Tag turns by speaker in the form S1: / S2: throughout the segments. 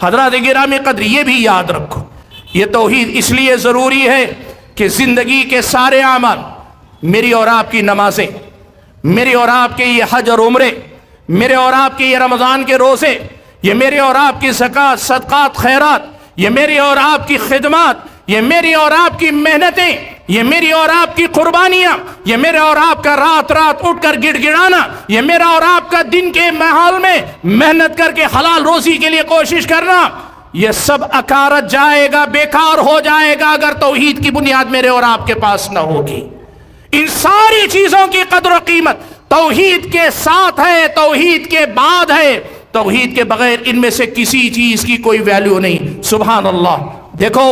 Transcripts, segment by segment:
S1: حضرات گرامی قدر یہ بھی یاد رکھو، یہ توحید اس لیے ضروری ہے کہ زندگی کے سارے اعمال، میری اور آپ کی نمازیں، میری اور آپ کے یہ حج اور عمرے، میرے اور آپ کے یہ رمضان کے روزے، یہ میرے اور آپ کی زکوٰۃ، صدقات، خیرات، یہ میری اور آپ کی خدمات، یہ میری اور آپ کی محنتیں، یہ میری اور آپ کی قربانیاں، یہ میرے اور آپ کا رات رات اٹھ کر گڑ گڑانا، یہ میرا اور آپ کا دن کے ماحول میں محنت کر کے حلال روزی کے لیے کوشش کرنا، یہ سب اکارت جائے گا، بیکار ہو جائے گا اگر توحید کی بنیاد میرے اور آپ کے پاس نہ ہوگی۔ ان ساری چیزوں کی قدر و قیمت توحید کے ساتھ ہے، توحید کے بعد ہے، توحید کے بغیر ان میں سے کسی چیز کی کوئی ویلیو نہیں۔ سبحان اللہ۔ دیکھو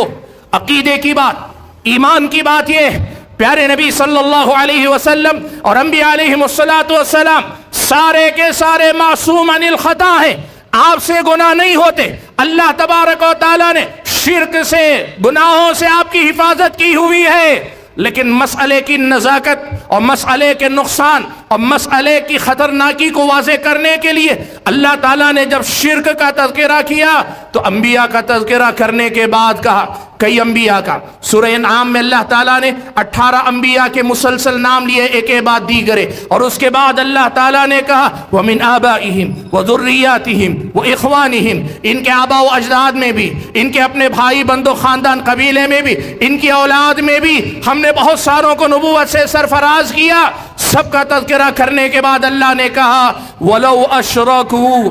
S1: عقیدے کی بات، ایمان کی بات، یہ پیارے نبی صلی اللہ علیہ وسلم اور انبیاء علیہم السلام سارے کے سارے معصوم عن الخطا ہیں، آپ سے گناہ نہیں ہوتے۔ اللہ تبارک و تعالیٰ نے شرک سے، گناہوں سے آپ کی حفاظت کی ہوئی ہے، لیکن مسئلے کی نزاکت اور مسئلے کے نقصان اور مسئلے کی خطرناکی کو واضح کرنے کے لیے اللہ تعالیٰ نے جب شرک کا تذکرہ کیا تو انبیاء کا تذکرہ کرنے کے بعد کہا، کئی انبیاء کا، سورہ انعام میں اللہ تعالیٰ نے 18 انبیاء کے مسلسل نام لیے ایک کے بعد دیگرے، اور اس کے بعد اللہ تعالیٰ نے کہا وَمِنْ آبَائِهِمْ وَذُرِّيَّاتِهِمْ وَإِخْوَانِهِمْ، ان کے آباء و اجداد میں بھی، ان کے اپنے بھائی بندو خاندان قبیلے میں بھی، ان کی اولاد میں بھی ہم نے بہت ساروں کو نبوت سے سرفراز کیا۔ سب کا تذکرہ کرنے کے بعد اللہ نے کہا وَلَوْ أَشْرَكُوا،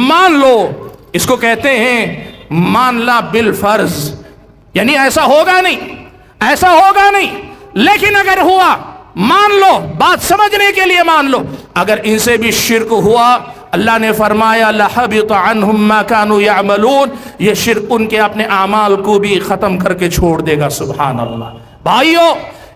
S1: مان لو، اس کو کہتے ہیں ماننا بالفرض، یعنی ایسا ہوگا نہیں، لیکن اگر ہوا مان لو، بات سمجھنے کے لیے مان لو، اگر ان سے بھی شرک ہوا اللہ نے فرمایا لَحَبِطَ عَنْهُمْ مَا كَانُوا يَعْمَلُونَ، یہ شرک ان کے اپنے اعمال کو بھی ختم کر کے چھوڑ دے گا۔ سبحان اللہ۔ بھائیو،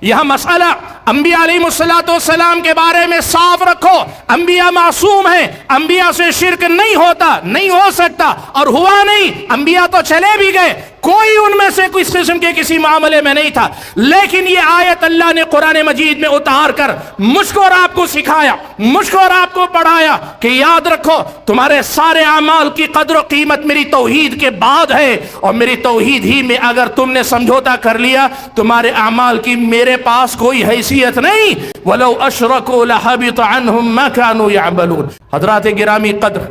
S1: یہاں مسئلہ انبیاء علیہ السلام کے بارے میں صاف رکھو، انبیاء معصوم ہیں، انبیاء سے شرک نہیں ہوتا، نہیں ہو سکتا، اور ہوا نہیں۔ انبیاء تو چلے بھی گئے، کوئی ان میں سے کس قسم کے کسی معاملے میں نہیں تھا، لیکن یہ آیت اللہ نے قرآن مجید میں اتار کر مجھ کو اور آپ کو سکھایا، مجھ کو اور آپ کو پڑھایا کہ یاد رکھو تمہارے سارے اعمال کی قدر و قیمت میری توحید کے بعد ہے، اور میری توحید ہی میں اگر تم نے سمجھوتا کر لیا تمہارے اعمال کی میرے پاس کوئی حیثیت نہیں۔ وَلَوْ أَشْرَكُوا لَحَبِطَ عَنْهُمْ مَا كَانُوا يَعْمَلُونَ۔ حضرات گرامی قدر،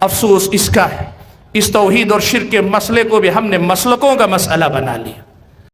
S1: افسوس اس کا ہے، اس توحید اور شرک کے مسئلے کو بھی ہم نے مسلکوں کا مسئلہ بنا لیا۔